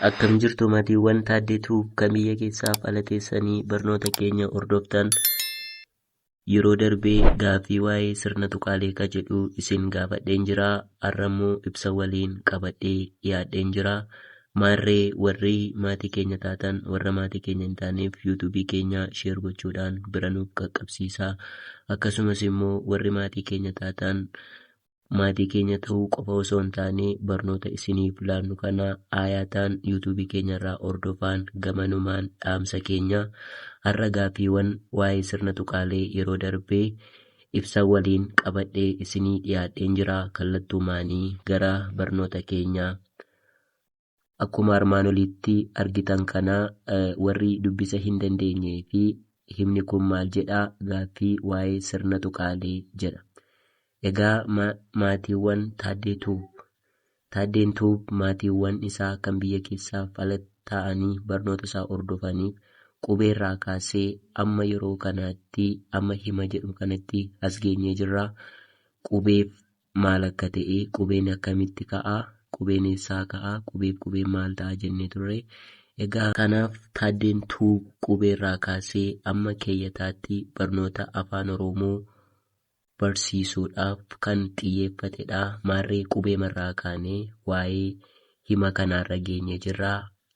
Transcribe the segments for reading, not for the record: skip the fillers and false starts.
Akkam jirtu maatiiwwan Taaddeetuu kan biyya keessaaf ala teessanii barnoota keenya hordoftan. Yeroo darbee gaaffii waa'ee sirna tuqaalee jedhu isin gaafadheen jira. Har'ammoo ibsa waliin qabadhee dhiyaadheen jira. Maarree warri maatii keenya taatan warra maatii keenya hin taaneef yuutuubii keenya sheer gochuudhaan bira nuuf qaqqabsiisaa. Akkasumas immoo warri maatii keenya taatan maatii keenya ta'uu qofa osoo hin taane barnoota isiniif laannu kana aayaataan yuutuubii keenyarraa hordofaan gamanumaan dhaamsa keenya. Har'a gaaffiiwwan waa'ee sirna tuqaalee yeroo darbee ibsa waliin qabadhee isinii dhiyaadheen jira. Kallattumaanii gara barnoota keenyaa. Akkuma armaan olitti argitan kana warri dubbisa hin dandeenyee fi himni kun maal jedhaa? Gaaffii waa'ee sirna tuqaalee jedha. Egaa maatiiwwan Taaddeentuu maatiiwwan isaa kan biyya keessaaf ala ta'anii barnoota isaa hordofaniif qubeerraa kaasee amma yeroo kanaatti amma hima jedhu kanatti as geenyee jirra. Qubeef maal akka ta'e, qubeen akkamitti ka'aa, qubeen eessaa ka'aa, qubeen maal ta'a jennee turre. Egaa kanaaf Taaddeentuu qubeerraa kaasee amma keeyyataatti barnoota afaan Oromoo barsiisuudhaaf kan xiyyeeffatedha. Maarree qubeemarraa kaanee waa'ee hima kanaarra geenye jirra.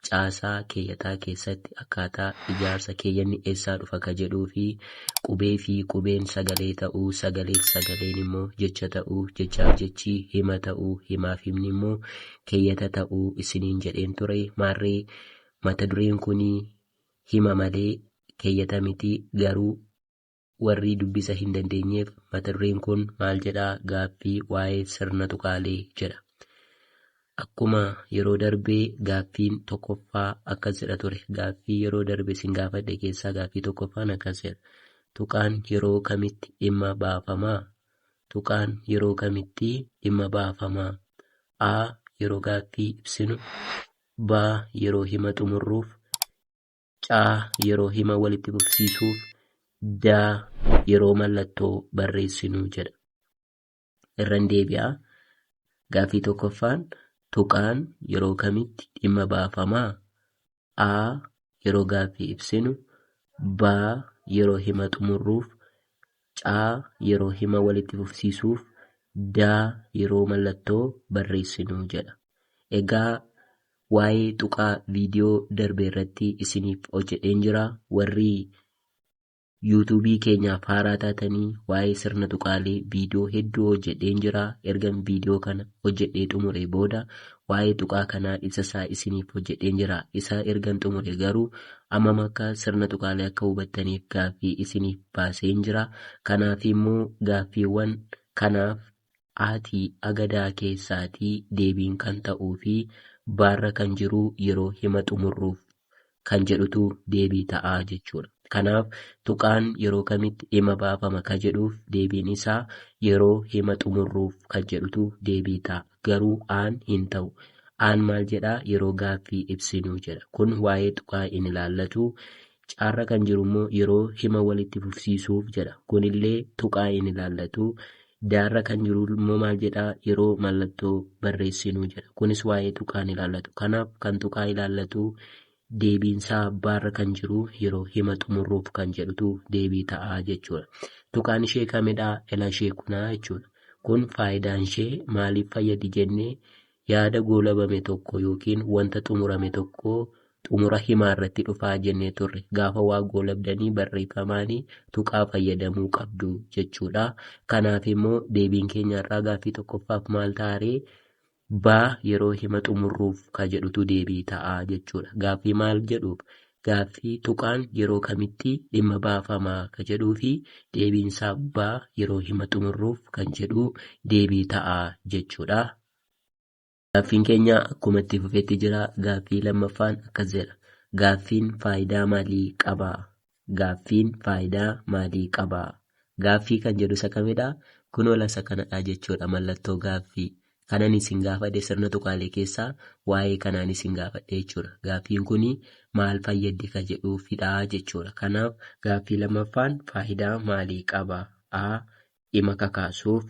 Caasaa keeyyataa keessatti akkaataa ijaarsa keeyyanni eessaa dhufa ka jedhuu fi qubeen sagalee ta'uu, sagaleen immoo jecha ta'uu, jechaaf jechi hima ta'uu, himaaf himni immoo keeyyata ta'uu isiniin jedheen ture. Maarree mata dureen kunii hima malee keeyyata miti. Garuu warri dubbisa hin dandeenyeef mata dureen kun maal jedhaa? Gaaffii waa'ee sirna tuqaalee jedha. Akkuma yeroo darbee gaaffiin tokkoffaa akkas jedha ture. Gaaffii yeroo darbee sin gaafadhe keessaa gaaffii tokkoffaan akkas jedha. Tuqaan yeroo kamitti dhimma baafamaa? Tuqaan yeroo kamitti dhimma baafamaa? A. Yeroo gaaffii ibsinu. B. Yeroo hima xumurruuf. C. Yeroo hima walitti fufsiisuuf. D. Yeroo mallattoo barreessinuu jedha. Irran deebi'aa. Gaaffii tokkoffaan tuqaan yeroo kamitti dhimma baafamaa? A. Yeroo gaaffii ibsinu. B. Yeroo hima xumurruuf. C. Yeroo hima walitti fufsiisuuf. D. Yeroo mallattoo barreessinuu jedha. Egaa waa'ee tuqaa viidiyoo darbe irratti isiniif hojjedheen jira. Warri yuutuubii keenyaaf haaraa taatanii waa'ee sirna tuqaalee viidiyoo hedduu hojjedheen jira. Ergan viidiyoo kana hojjedhee xumure booda waa'ee tuqaa kanaa ibsa isaa isiniif hojjedheen jira. Isa ergan xumure garuu amma akka sirna tuqaalee akka hubattaniif gaaffii isiniif baaseen jira. Kanaaf immoo gaaffiiwwan kanaaf aatii agadaa keessaatii deebiin kan ta'uu fi baarra kan jiru yeroo hima xumurruuf kan jedhutu deebii ta'aa jechuudha. Kanaaf tuqaan yeroo kamitti dhimma baafama ka jedhuuf deebiin isaa yeroo hima xumurruuf kan jedhutu deebii ta'a. Garuu aan hin ta'u. Aan maal jedhaa? Yeroo gaaffii ibsinuu jedha. Kun waa'ee tuqaa in ilaallatu. Caarra kan jiru immoo yeroo hima walitti fufsiisuuf jedha. Kunillee tuqaa in ilaallatu. Daarra kan jiru immoo maal jedhaa? Yeroo mallattoo barreessinuu jedha. Kunis waa'ee tuqaa in ilaallatu. Kanaaf kan tuqaa ilaallatu deebiinsaa baarra kan jiru yeroo hima xumurruuf kan jedhutu deebii ta'aa jechuudha. Tuqaan ishee kamidhaa? Ela ishee kunaa jechuudha. Kun faayidaan ishee maaliif fayyadi jennee yaada goolabame tokko yookiin wanta xumurame tokko xumura himaa irratti dhufaa jennee turre. Gaafa waa goolabdanii barreeffamaanii tuqaa fayyadamuu qabdu jechuudha. Kanaaf immoo deebiin keenyarraa gaaffii tokkoffaaf maal taaree? Baa yeroo hima xumurruuf ka jedhutu deebii ta'aa jechuudha. Gaaffii maal jedhuuf? Gaaffii tuqaan yeroo kamitti dhimma baafamaa ka jedhuu fi deebiinsaa baa yeroo hima xumurruuf kan jedhu deebii ta'aa jechuudha. Gaaffiin keenya akkuma itti fufetti jira. Gaaffii lammaffaan akkas jedha. Gaaffiin faayidaa maalii qabaa? Gaaffiin faayidaa maalii qabaa? Gaaffii kan jedhu isa kamidhaa? Kun isa kanadhaa jechuudha. Mallattoo gaaffii. Kanan isin gaafadhe sirna tuqaalee keessaa waa'ee kanaan isin gaafadhe jechuudha. Gaaffiin kun maal fayyaddi ka jedhuufidhaa jechuudha. Kanaaf gaaffii lammaffaan faayidaa maalii qabaa? A. Hima kakaasuuf.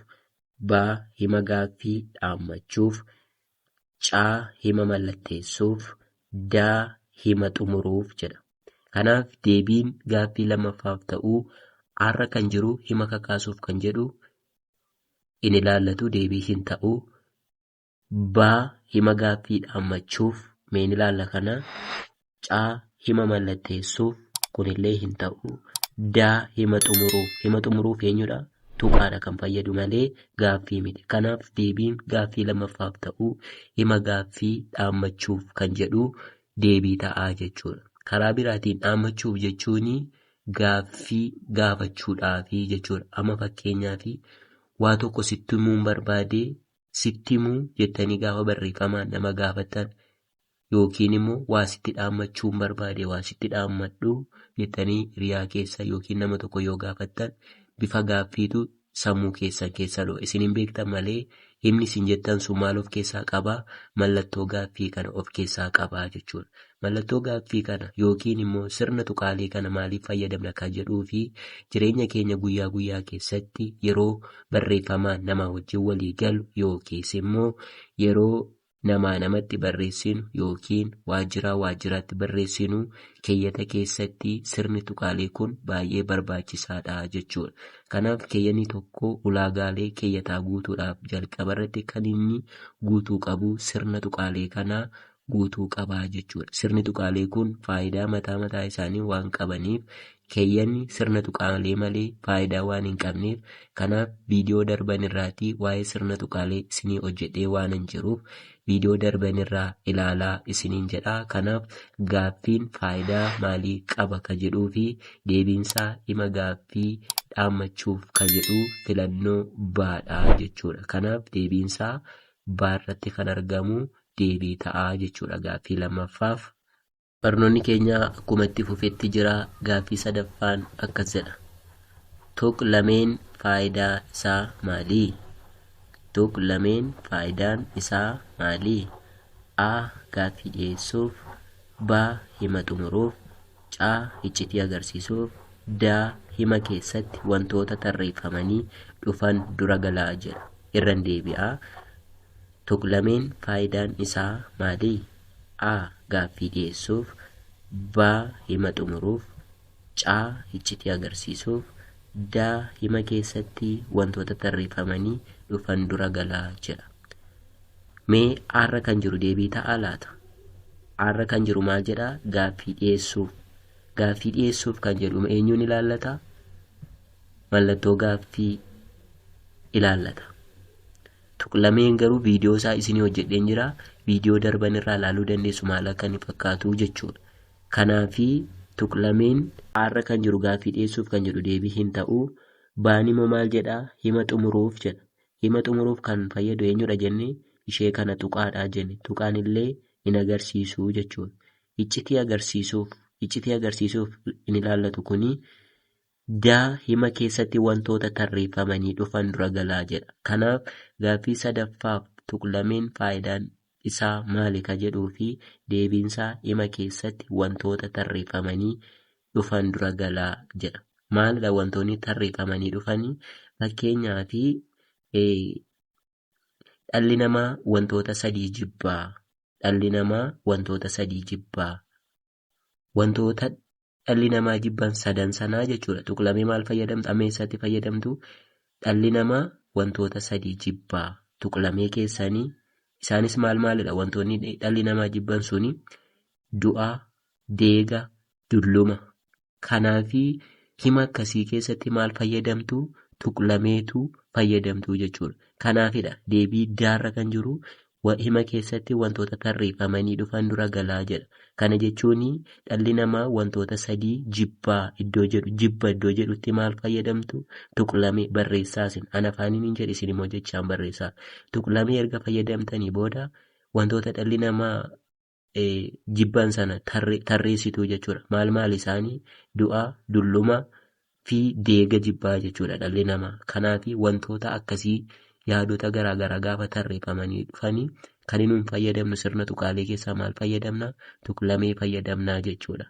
B. Hima gaaffii dhaammachuuf. C. Hima mallatteessuuf. daa hima xumuruuf jedha. Kanaaf deebiin gaaffii lammaffaaf ta'uu arra kan jiru hima kakaasuuf kan jedhu in ilaallatu deebii hin ta'uu. Baa hima gaaffii dhaammachuuf meen ilaalla kana. Caa hima mallatteessuuf kunillee hin ta'u. Daa hima xumuruuf eenyudha? Tuqaadha kan fayyadu malee gaaffii miti. Kanaaf deebiin gaaffii lammaffaaf ta'uu hima gaaffii dhaammachuuf kan jedhu deebii ta'aa jechuudha. Karaa biraatiin dhaammachuuf jechuun gaaffii gaafachuudhaafi jechuudha. Amma fakkeenyaaf waa tokko sitti himuun barbaade sitti himuu jettanii gaafa barreeffamaan nama gaafattan yookiin immoo waa sitti dhaammachuun barbaade waa sitti dhaammadhu jettanii hiriyaa keessa yookiin nama tokko yoo gaafattan bifa gaaffiitu sammuu keessan keessa lo'a. Isin hin beektan malee himni isin jettan sun maal of keessaa qabaa? Mallattoo gaaffii kana of keessaa qabaa jechuudha. Mallattoo gaaffii kana yookiin immoo sirna tuqaalee kana maaliif fayyadamna kan jedhuu fi jireenya keenya guyyaa guyyaa keessatti yeroo barreeffamaan nama wajjin walii galu yookiis immoo yeroo namaa namatti barreessinu yookiin waajjiraa waajjiraatti barreessinu keeyyata keessatti sirni tuqaalee kun baay'ee barbaachisaadha jechuudha. Kanaaf keeyyanni tokko ulaagaalee keeyyataa guutuudhaaf jalqaba irratti kan inni guutuu qabu sirna tuqaalee kanaa guutuu qabaa jechuudha. Sirni tuqaalee kun faayidaa mataa isaanii waan qabaniif keeyyanni sirna tuqaalee malee faayidaa waan hin qabneef kanaaf viidiyoo darban irraatii waa'ee sirna tuqaalee isinii hojjedhee waan hin jiruuf viidiyoo darban irraa ilaalaa isiniin jedha. Kanaaf gaaffiin faayidaa maalii qaba ka jedhuu fi deebiinsaa hima gaaffii dhaammachuuf ka jedhu filannoo baadhaa jechuudha. Kanaaf deebiinsaa baarratti kan argamu deebii ta'aa jechuudha gaaffii lammaffaaf. Barnoonni keenya akkuma itti fufetti jira. Gaaffii sadaffaan akkas jedha. Tuqlameen faayidaa isaa maali? Tuqlameen faayidaan isaa maali? A. Gaaffii dhiyeessuuf. B. Hima xumuruuf. C. Iccitii agarsiisuuf. D. Hima keessatti wantoota tarreeffamanii dhufan dura galaa jedha. Irran deebi'aa. Tuqlameen faayidaan isaa maali? A. Gaaffii dhiyeessuuf. B. Hima xumuruuf. C. Iccitii agarsiisuuf. D. Hima keessatti wantoota tarreeffamanii dhufan dura galaa jedha. Mee arra kan jiru deebii ta'aa laata? Arra kan jiru maal jedhaa? Gaaffii dhiyeessuuf. Gaaffii dhiyeessuuf kan jedhu eenyuun ilaallata? Mallattoo gaaffii ilaallata. Tuqlameen garuu viidiyoo isaa isinii hojjedheen jira. Viidiyoo darban irraa ilaaluu dandeessu maal akka inni fakkaatu jechuudha. Kanaafii tuqlameen arra kan jiru gaaffii dhiyeessuuf kan jedhu deebii hin ta'u. Baan immoo maal jedhaa? Hima xumuruuf jedha. Hima xumuruuf kan fayyadu eenyudha jennee? Ishee kana tuqaadhaa jenne. Tuqaan illee hin agarsiisuu jechuudha. Iccitii agarsiisuuf in ilaallatu kuni daa hima keessatti wantoota tarreeffamanii dhufan dura galaa jedha. Kanaaf gaaffii sadaffaaf tuqlameen faayidaan isaa maali ka jedhuu fi deebiinsaa hima keessatti wantoota tarreeffamanii dhufan dura galaa jedha. Maalidha wantoonni tarreeffamanii dhufanii? Fakkeenyaaf dhalli namaa wantoota sadii jibbaa. Dhalli namaa wantoota sadii jibbaa. Wantoota dhalli namaa jibban sadan sanaa jechuudha. Tuqlamee maal fayyadamtu? Amma eessatti fayyadamtu? Dhalli namaa wantoota sadii jibbaa. Tuqlamee keessanii isaanis maalidha? Wantoonni dhalli namaa jibban suni du'a, deega, dulluma. Kanaafi hima akkasii keessatti maal fayyadamtu? Tuqlameetu fayyadamtu jechuudha. Kanaafidha deebii daarra kan jiru hima keessatti wantoota tarreeffamanii dhufan dura galaa jedha. Kana jechuun dhalli namaa wantoota sadii jibba iddoo jedhutti maal fayyadamtu? Tuqlamee barreessaasin. Ana afaaniin hin jedhe isin immoo jechaan barreessaa. Tuqlamee erga fayyadamtanii booda wantoota dhalli namaa jibban sana tarreessitu jechuudha. Maal isaanii? Du'a, dulluma fi deega jibbaa jechuudha dhalli namaa. Kanaafi wantoota akkasii yaadota garaagaraa gaafa tarreeffamanii dhufanii kan nuun fayyadamnu sirna tuqaalee keessaa maal fayyadamna? Tuqlamee fayyadamnaa jechuudha.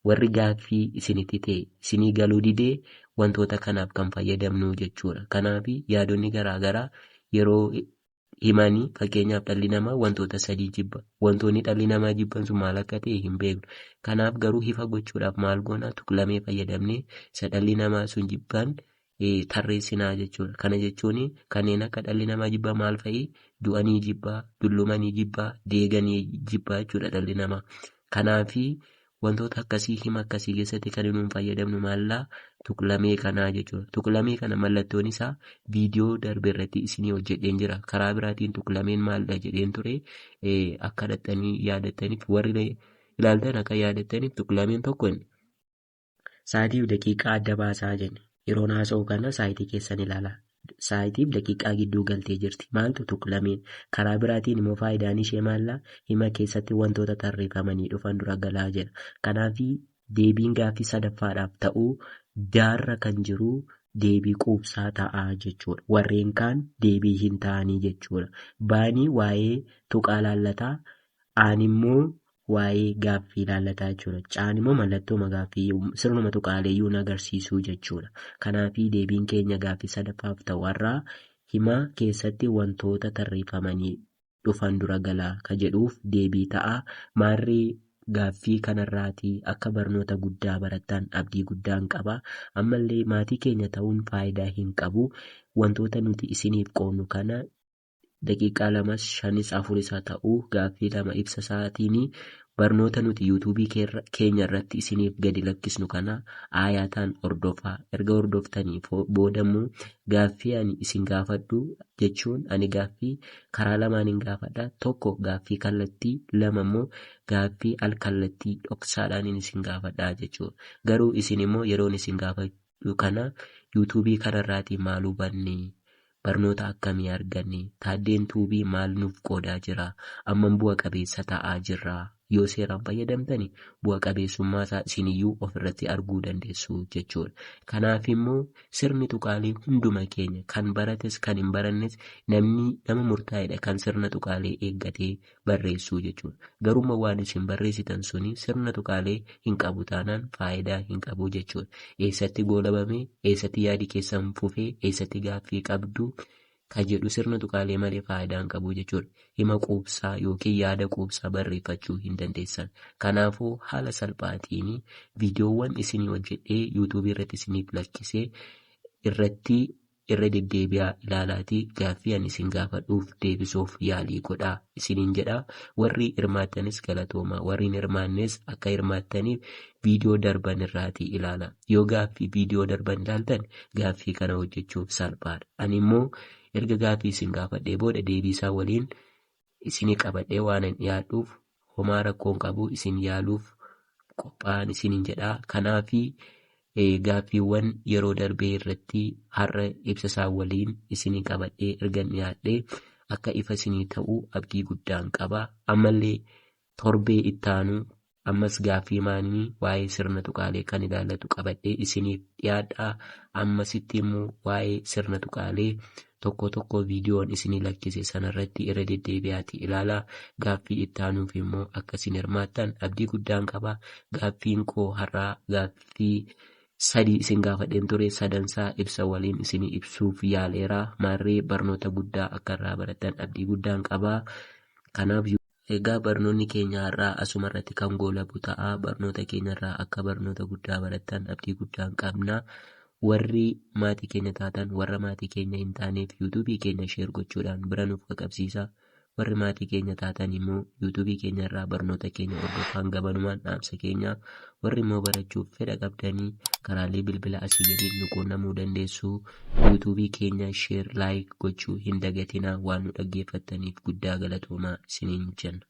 Warri gaaffii isinitti ta'e isinii galuu didee wantoota kanaaf kan fayyadamnu jechuudha. Kanaafi yaadonni garaagaraa yeroo himanii fakkeenyaaf dhalli namaa wantoota 3 jibba. Wantoonni dhalli namaa jibban sun maal akka ta'e hin beeknu. Kanaaf garuu ifa gochuudhaaf maal goona tuqlamee fayyadamnee isa dhalli namaa sun jibban tarreessinaa jechuudha. Kana jechuun kanneen akka dhalli namaa jibba maal fa'i? Du'anii jibbaa, dullumanii jibbaa, deeganii jibbaa jechuudha dhalli namaa. Kanaafi wantoota akkasii hima akkasii keessatti kan nuun fayyadamnu maallaa tuqlamee kanaa jechuudha. Tuqlamee kana mallattoon isaa viidiyoo darbe irratti isinii hojjedheen jira. Karaa biraatiin tuqlameen maaldha jedheen ture akka dhattanii yaadattaniif warri ilaaltan akka yaadattaniif tuqlameen tokko sa'aatiif daqiiqaa adda baasaa jenne. Yeroo haasa'u kana saayitii keessan ilaalaa. Saayitiif daqiiqaa gidduu galtee jirti. Maaltu tuqlameen? Karaa biraatiin immoo faayidaan ishee maallaa? Hima keessatti wantoota tarreeffamanii dhufan dura galaa jedha. Kanaaf deebiin gaaffii sadaffaadhaaf ta'uu daarra kan jiru deebii quubsaa ta'aa jechuudha. Warreen kaan deebii hin ta'anii jechuudha. Baanii waa'ee tuqaa laallataa, aan immoo waa'ee gaaffii laallataa jechuudha. Caan immoo mallattoo gaaffii sirnuma tuqaaleeyyuu agarsiisuu jechuudha. Kanaaf deebiin keenya gaaffii sadaffaaf ta'u har'aa hima keessatti wantoota tarreeffamanii dhufan dura galaa kan jedhuuf deebii ta'a. Maarree gaaffii kanarraatii akka barnoota guddaa barattan abdii guddaan qaba. Ammallee maatii keenya ta'uun faayidaa hin qabu. Wantoota nuti isiniif qoonnu kana daqiiqaa 2, 5, 4 ta'uu gaaffii 2 ibsa isaatiin barnoota nuti yuutuubii keenya irratti isiniif gadi lakkisnu kana aayaataan hordofaa. Erga hordoftanii boodammoo gaaffii ani isin gaafadhu jechuun ani gaaffii karaa lamaan hin gaafadha. Tokko gaaffii kallattii, 2 immoo gaaffii al-kallattii dhoksaadhaan isin gaafadhaa jechuudha. Garuu isin immoo yeroon isin gaafadhu kana yuutuubii kanarraatii maal hubanne? Barnoota akkamii arganne? Taaddeen tuubii maal nuuf qoodaa jira? Amman bu'a qabeessa ta'aa jirra. Yoo seeraan fayyadamtani bu'a qabeessummaa isaa isiniyyuu ofirratti arguu dandeessu jechuudha. Kanaaf immoo sirni tuqaalee hunduma keenya kan barates kan hin barannes nama murtaa'edha kan sirna tuqaalee eeggatee barreessu jechuudha. Garuu waan isin barreessitan suni sirna tuqaalee hin qabu taanaan faayidaa hin qabu jechuudha. Eessatti goolabame, eessatti yaadi keessan fufee, eessatti gaaffii qabdu kan jedhu sirna tuqaalee malee faayidaa hin qabu jechuudha. Hima quubsaa yookiin yaada quubsaa barreeffachuu hin dandeessan. Kanaafuu haala salphaatiin viidiyoowwan isinii hojjedhee yuutuubii irratti isiniif lakkisee irratti irra deddeebi'aa ilaalaatii gaaffii ani isin gaafadhuuf deebisuuf yaalii godhaa isiniin jedhaa. Warri hirmaattanis galatooma. Warri hin hirmaannes akka hirmaattaniif viidiyoo darban irraatii ilaala. Yoo gaaffii viidiyoo darban ilaaltan gaaffii kana hojjechuuf salphaadha. Ani immoo erga gaaffii isin gaafadhee booda deebiisaa waliin isinii qabadhee waan hin dhiyaadhuuf homaa rakkoon qabu isin yaaluuf qophaa'an isiniin jedhaa. Kanaafi gaaffiiwwan yeroo darbee irratti har'a ibsasaa waliin isinii qabadhee erga dhiyaadhee akka ifa isinii ta'uu abdii guddaan qaba. Ammallee torbee ittaanuu ammas gaaffii maanii waa'ee sirna tuqaalee kan ilaallatu qabadhee isiniif dhiyaadhaa. Ammasitti immoo waa'ee sirna tuqaalee tokko viidiyoon isinii lakkise sanarratti irra deddeebi'aatii ilaalaa. Gaaffii ittaanuuf immoo akka isin hirmaattan abdii guddaan qaba. Gaaffiin koo har'aa gaaffii 3 isin gaafadheen ture. Sadansaa ibsa waliin isinii ibsuuf yaaleera. Maarree barnoota guddaa akka irraa barattan abdii guddaan qaba. Kanaaf egaa barnoonni keenya har'aa asuma irratti kan goolabu ta'a. Barnoota keenya irraa akka barnoota guddaa barattan abdii guddaan qabna. Warri maatii keenya taatan warra maatii keenya hin taaneef yuutuubii keenya sheer gochuudhaan bira nuuf qaqqabsiisa. Warri maatii keenya taatan immoo yuutuubii keenya irraa barnoota keenya hordofaan gabanumaan dhaamsa keenya. Warri immoo barachuuf fedha qabdanii karaalee bilbila asii gadiin nu quunnamuu dandeessu. yuutuubii keenya sheer laayik gochuu hin dagatinaa. Waan nu dhaggeeffattaniif guddaa galatoomaa isiniin jenna.